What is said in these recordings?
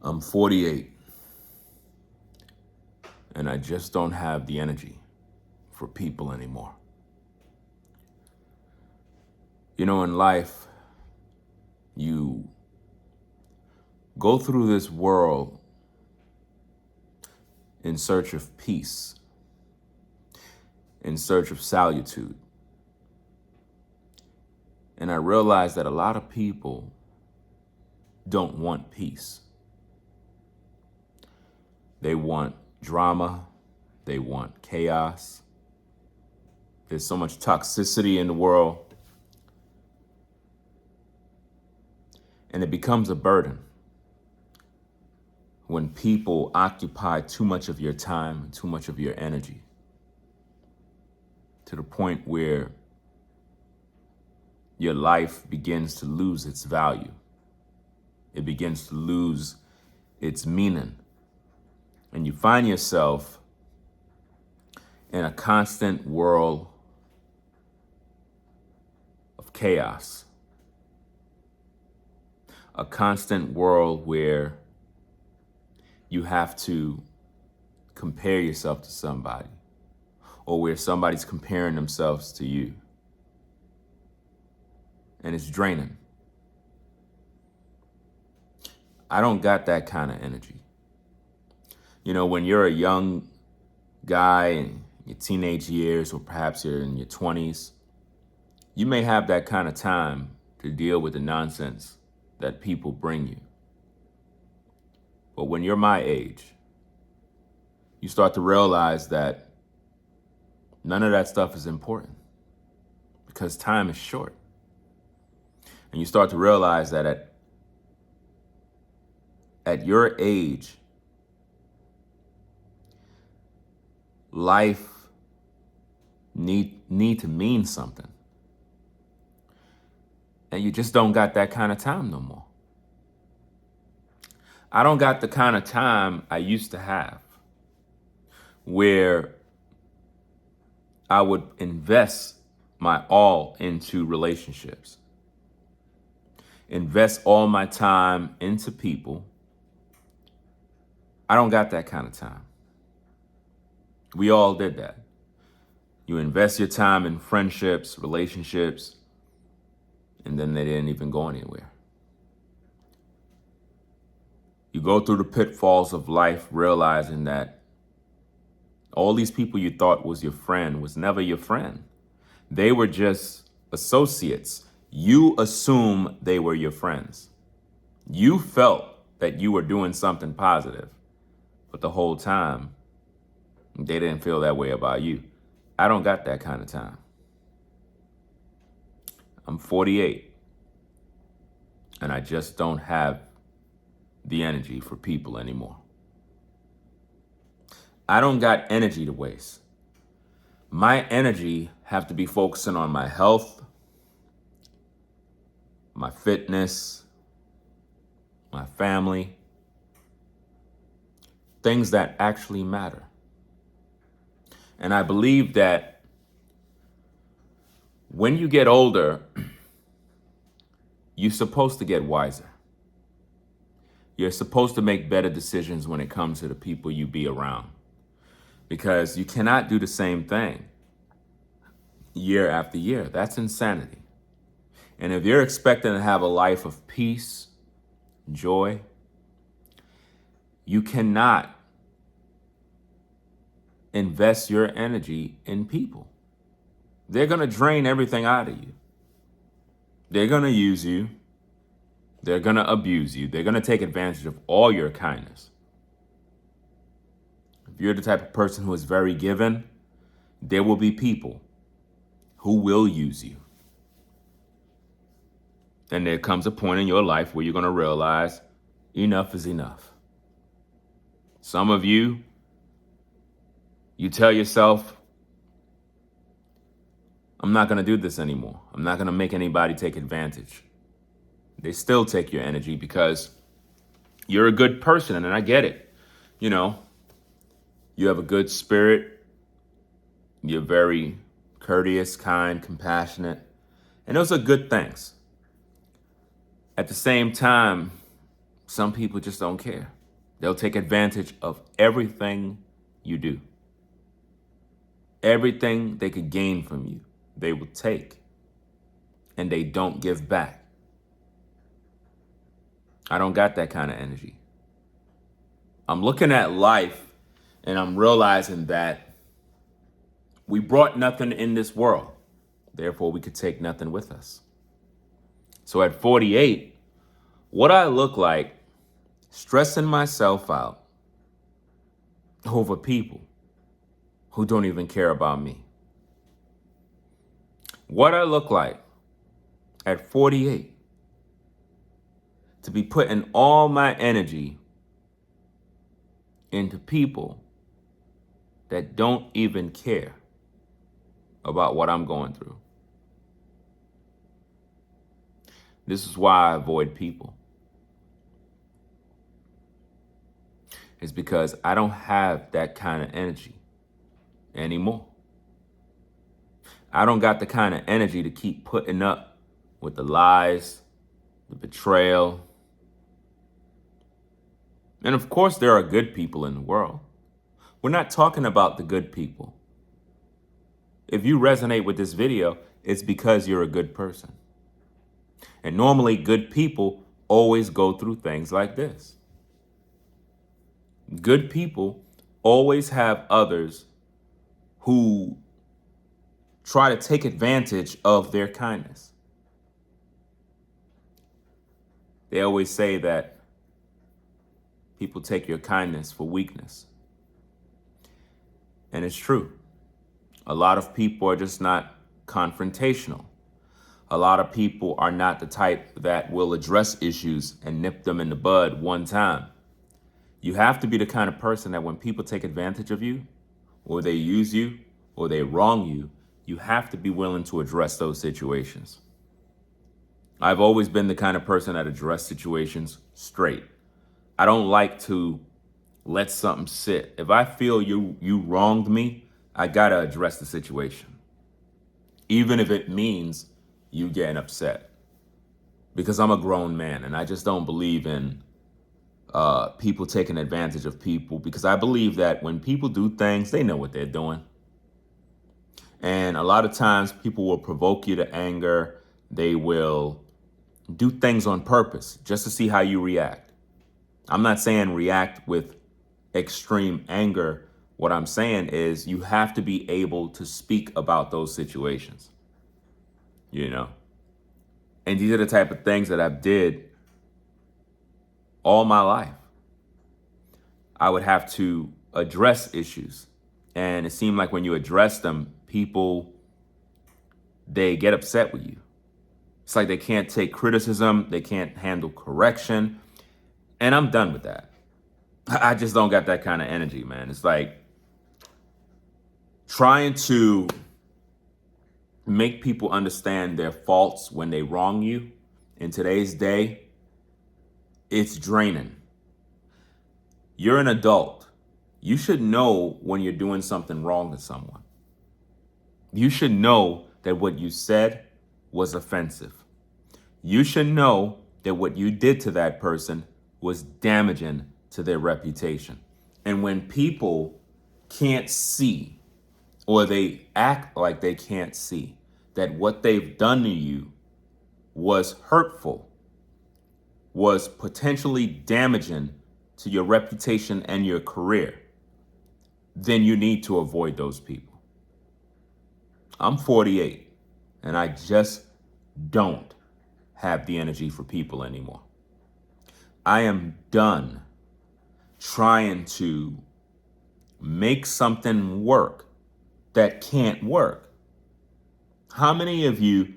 I'm 48 and I just don't have the energy for people anymore. You know, in life, you go through this world in search of peace, in search of solitude. And I realize that a lot of people don't want peace. They want drama. They want chaos. There's so much toxicity in the world. And it becomes a burden when people occupy too much of your time and too much of your energy, to the point where your life begins to lose its value. It begins to lose its meaning. And you find yourself in a constant whirl of chaos, a constant world where you have to compare yourself to somebody, or where somebody's comparing themselves to you. And it's draining. I don't got that kind of energy. You know, when you're a young guy in your teenage years, or perhaps you're in your 20s, you may have that kind of time to deal with the nonsense that people bring you. But when you're my age, you start to realize that none of that stuff is important, because time is short. And you start to realize that at your age, life need to mean something. And you just don't got that kind of time no more. I don't got the kind of time I used to have, where I would invest my all into relationships, invest all my time into people. I don't got that kind of time. We all did that. You invest your time in friendships, relationships, and then they didn't even go anywhere. You go through the pitfalls of life realizing that all these people you thought was your friend was never your friend. They were just associates. You assume they were your friends. You felt that you were doing something positive, but the whole time, they didn't feel that way about you. I don't got that kind of time. I'm 48, and I just don't have the energy for people anymore. I don't got energy to waste. My energy have to be focusing on my health, my fitness, my family, things that actually matter. And I believe that when you get older, you're supposed to get wiser. You're supposed to make better decisions when it comes to the people you be around, because you cannot do the same thing year after year. That's insanity. And if you're expecting to have a life of peace, joy, you cannot invest your energy in people. They're going to drain everything out of you. They're going to use you. They're going to abuse you. They're going to take advantage of all your kindness. If you're the type of person who is very given, there will be people who will use you. And there comes a point in your life where you're going to realize enough is enough. Some of you, you tell yourself, I'm not going to do this anymore. I'm not going to make anybody take advantage. They still take your energy because you're a good person, and I get it. You know, you have a good spirit. You're very courteous, kind, compassionate, and those are good things. At the same time, Some people just don't care. They'll take advantage of everything you do. Everything they could gain from you, they will take, and they don't give back. I don't got that kind of energy. I'm looking at life and I'm realizing that we brought nothing in this world. Therefore, we could take nothing with us. So at 48, what I look like stressing myself out over people who don't even care about me. What I look like at 48 to be putting all my energy into people that don't even care about what I'm going through. This is why I avoid people. It's because I don't have that kind of energy anymore. I don't got the kind of energy to keep putting up with the lies, the betrayal. And of course, there are good people in the world. We're not talking about the good people. If you resonate with this video, it's because you're a good person. And normally, good people always go through things like this. Good people always have others who try to take advantage of their kindness. They always say that people take your kindness for weakness. And it's true. A lot of people are just not confrontational. A lot of people are not the type that will address issues and nip them in the bud one time. You have to be the kind of person that when people take advantage of you, or they use you, or they wrong you, you have to be willing to address those situations. I've always been the kind of person that address situations straight. I don't like to let something sit. If I feel you wronged me, I gotta address the situation. Even if it means you getting upset. Because I'm a grown man and I just don't believe in people taking advantage of people, because I believe that when people do things, they know what they're doing. And a lot of times people will provoke you to anger. They will do things on purpose just to see how you react. I'm not saying react with extreme anger. What I'm saying is you have to be able to speak about those situations, you know? And these are the type of things that I've did all my life. I would have to address issues. And it seemed like when you address them, people, they get upset with you. It's like they can't take criticism. They can't handle correction. And I'm done with that. I just don't got that kind of energy, man. It's like trying to make people understand their faults when they wrong you in today's day, it's draining. You're an adult. You should know when you're doing something wrong to someone. You should know that what you said was offensive. You should know that what you did to that person was damaging to their reputation. And when people can't see, or they act like they can't see, that what they've done to you was hurtful, was potentially damaging to your reputation and your career, then you need to avoid those people. I'm 48, and I just don't have the energy for people anymore. I am done trying to make something work that can't work. How many of you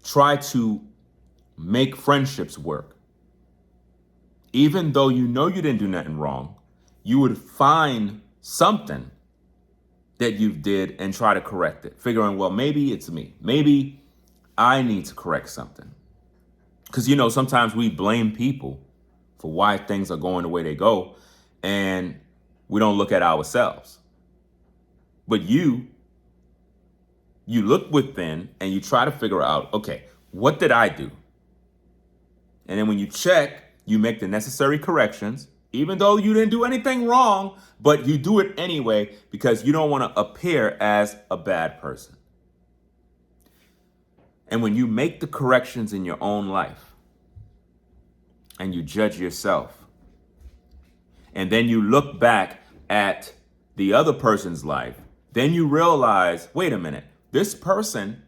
try to make friendships work? Even though you know you didn't do nothing wrong, you would find something that you did and try to correct it, figuring, well, maybe it's me. Maybe I need to correct something. Because, you know, sometimes we blame people for why things are going the way they go, and we don't look at ourselves. But you look within and you try to figure out, okay, what did I do? And then when you check, You make the necessary corrections, even though you didn't do anything wrong, but you do it anyway because you don't want to appear as a bad person. And when you make the corrections in your own life and you judge yourself, and then you look back at the other person's life, then you realize, wait a minute, this person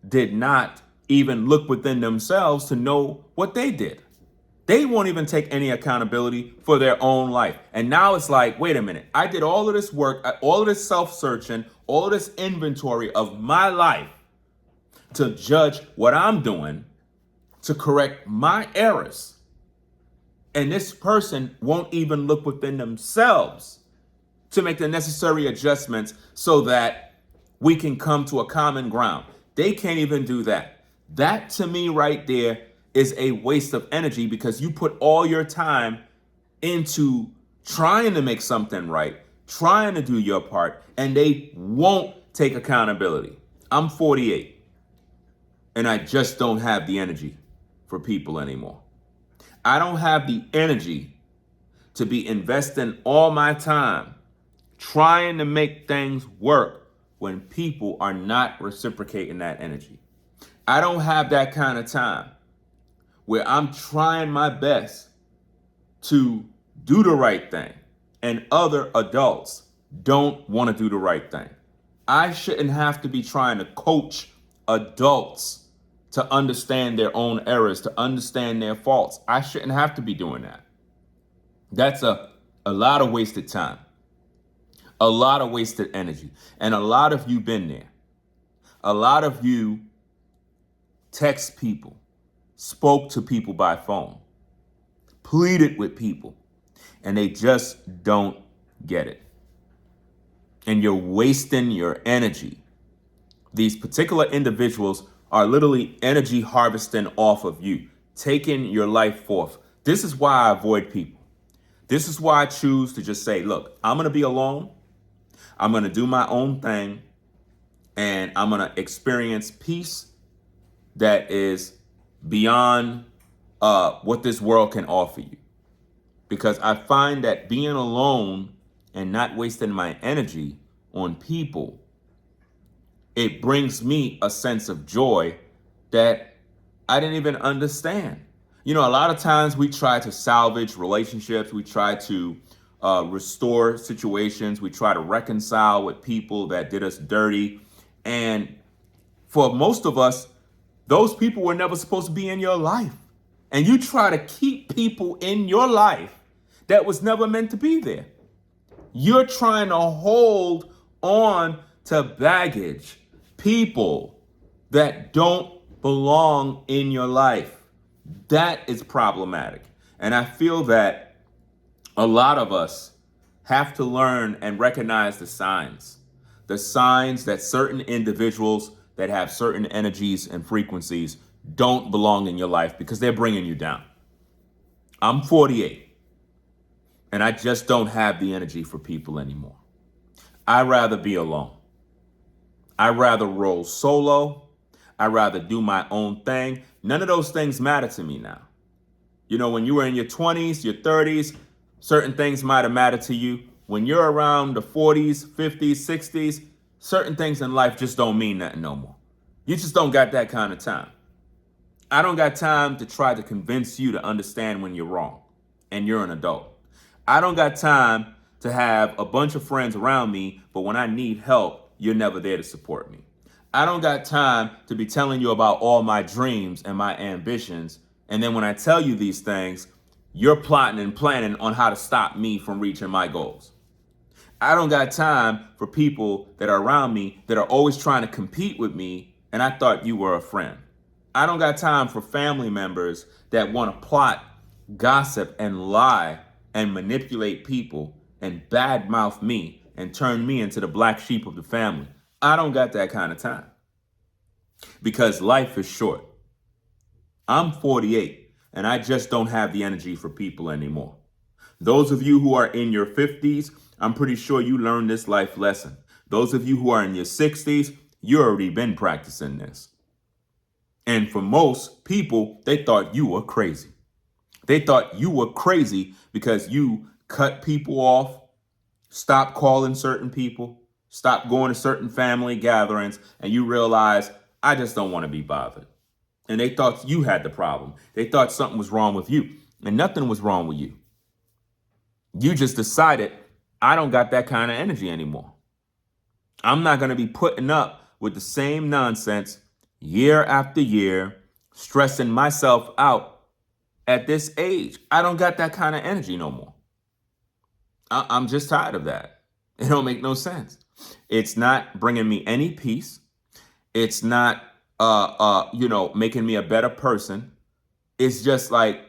did not even look within themselves to know what they did. They won't even take any accountability for their own life. And now it's like, wait a minute, I did all of this work, all of this self-searching, all of this inventory of my life to judge what I'm doing, to correct my errors. And this person won't even look within themselves to make the necessary adjustments so that we can come to a common ground. They can't even do that. That to me right there is a waste of energy because you put all your time into trying to make something right, trying to do your part, and they won't take accountability. I'm 48 and I just don't have the energy for people anymore. I don't have the energy to be investing all my time trying to make things work when people are not reciprocating that energy. I don't have that kind of time where I'm trying my best to do the right thing and other adults don't want to do the right thing. I shouldn't have to be trying to coach adults to understand their own errors, to understand their faults. I shouldn't have to be doing that. That's a lot of wasted time, a lot of wasted energy. And a lot of you been there. A lot of you text people, spoke to people by phone, pleaded with people, and they just don't get it. And you're wasting your energy. These particular individuals are literally energy harvesting off of you, taking your life forth. This is why I avoid people. This is why I choose to just say, look, I'm going to be alone. I'm going to do my own thing. And I'm going to experience peace that is beyond what this world can offer you. Because I find that being alone and not wasting my energy on people, it brings me a sense of joy that I didn't even understand. You know, a lot of times we try to salvage relationships. We try to restore situations. We try to reconcile with people that did us dirty. And for most of us, those people were never supposed to be in your life. And you try to keep people in your life that was never meant to be there. You're trying to hold on to baggage, people that don't belong in your life. That is problematic. And I feel that a lot of us have to learn and recognize the signs that certain individuals that have certain energies and frequencies don't belong in your life because they're bringing you down. I'm 48 and I just don't have the energy for people anymore. I'd rather be alone. I'd rather roll solo. I'd rather do my own thing. None of those things matter to me now. You know, when you were in your 20s, your 30s, certain things might have mattered to you. When you're around the 40s, 50s, 60s, certain things in life just don't mean nothing no more. You just don't got that kind of time. I don't got time to try to convince you to understand when you're wrong and you're an adult. I don't got time to have a bunch of friends around me, but when I need help, you're never there to support me. I don't got time to be telling you about all my dreams and my ambitions. And then when I tell you these things, you're plotting and planning on how to stop me from reaching my goals. I don't got time for people that are around me that are always trying to compete with me, and I thought you were a friend. I don't got time for family members that want to plot, gossip, and lie and manipulate people and badmouth me and turn me into the black sheep of the family. I don't got that kind of time because life is short. I'm 48 and I just don't have the energy for people anymore. Those of you who are in your 50s, I'm pretty sure you learned this life lesson. Those of you who are in your 60s, you already been practicing this. And for most people, they thought you were crazy. They thought you were crazy because you cut people off, stopped calling certain people, stopped going to certain family gatherings, and you realize, I just don't want to be bothered. And they thought you had the problem. They thought something was wrong with you, and nothing was wrong with you. You just decided, I don't got that kind of energy anymore. I'm not going to be putting up with the same nonsense year after year, stressing myself out at this age. I don't got that kind of energy no more. I'm just tired of that. It don't make no sense. It's not bringing me any peace. It's not, making me a better person. It's just like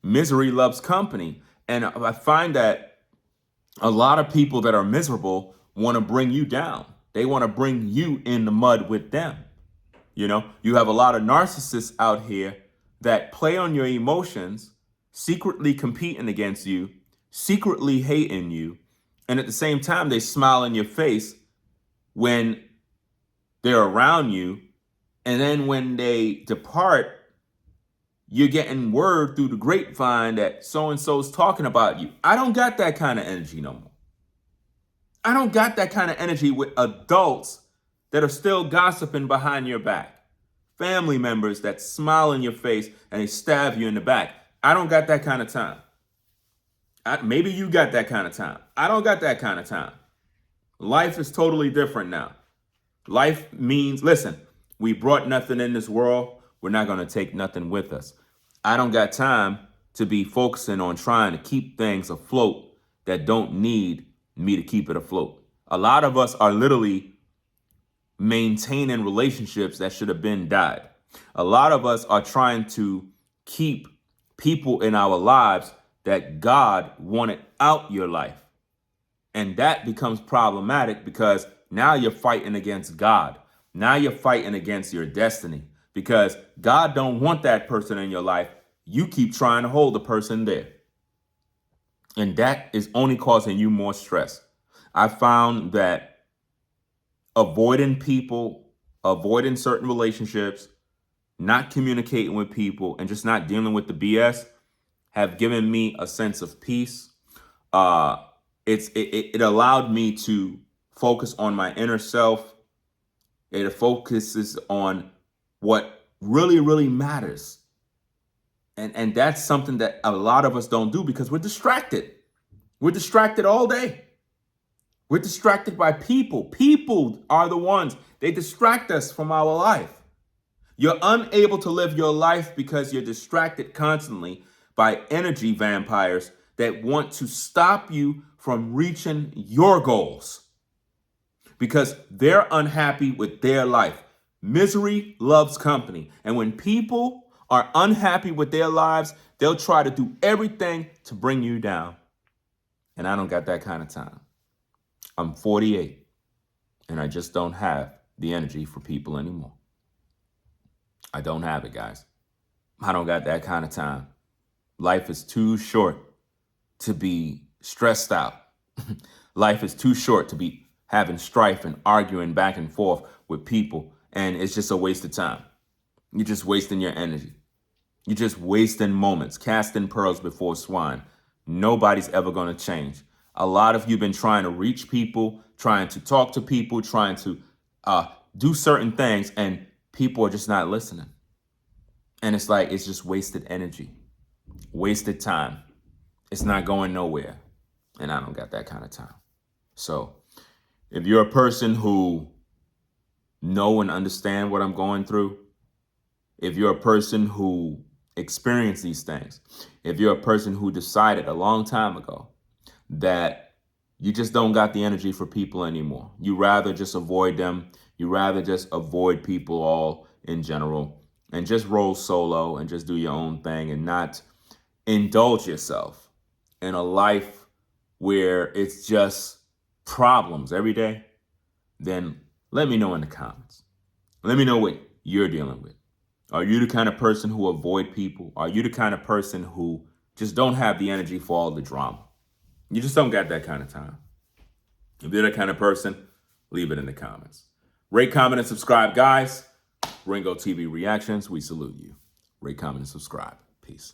misery loves company. And I find that a lot of people that are miserable want to bring you down. They want to bring you in the mud with them. You have a lot of narcissists out here that play on your emotions, secretly competing against you, secretly hating you, and at the same time, they smile in your face when they're around you. And then when they depart, you're getting word through the grapevine that so-and-so's talking about you. I don't got that kind of energy no more. I don't got that kind of energy with adults that are still gossiping behind your back. Family members that smile in your face and they stab you in the back. I don't got that kind of time. Maybe you got that kind of time. I don't got that kind of time. Life is totally different now. Life means, listen, we brought nothing in this world. We're not going to take nothing with us. I don't got time to be focusing on trying to keep things afloat that don't need me to keep it afloat. A lot of us are literally maintaining relationships that should have been died. A lot of us are trying to keep people in our lives that God wanted out your life. And that becomes problematic because now you're fighting against God. Now you're fighting against your destiny because God don't want that person in your life. You keep trying to hold the person there. And that is only causing you more stress. I found that avoiding people, avoiding certain relationships, not communicating with people, and just not dealing with the BS have given me a sense of peace. It allowed me to focus on my inner self. It focuses on what really, really matters. And that's something that a lot of us don't do because we're distracted. We're distracted all day. We're distracted by people. People are the ones, they distract us from our life. You're unable to live your life because you're distracted constantly by energy vampires that want to stop you from reaching your goals because they're unhappy with their life. Misery loves company. And when people are unhappy with their lives, they'll try to do everything to bring you down. And I don't got that kind of time. I'm 48 and I just don't have the energy for people anymore. I don't have it, guys. I don't got that kind of time. Life is too short to be stressed out. Life is too short to be having strife and arguing back and forth with people. And it's just a waste of time. You're just wasting your energy. You're just wasting moments, casting pearls before swine. Nobody's ever going to change. A lot of you have been trying to reach people, trying to talk to people, trying to do certain things, and people are just not listening. And it's like, it's just wasted energy, wasted time. It's not going nowhere. And I don't got that kind of time. So if you're a person who know and understand what I'm going through, if you're a person who experienced these things, if you're a person who decided a long time ago that you just don't got the energy for people anymore, you rather just avoid them, you rather just avoid people all in general and just roll solo and just do your own thing and not indulge yourself in a life where it's just problems every day, then let me know in the comments. Let me know what you're dealing with. Are you the kind of person who avoid people? Are you the kind of person who just don't have the energy for all the drama? You just don't got that kind of time. If you're that kind of person, leave it in the comments. Rate, comment, and subscribe, guys. Ringo TV Reactions, we salute you. Rate, comment, and subscribe. Peace.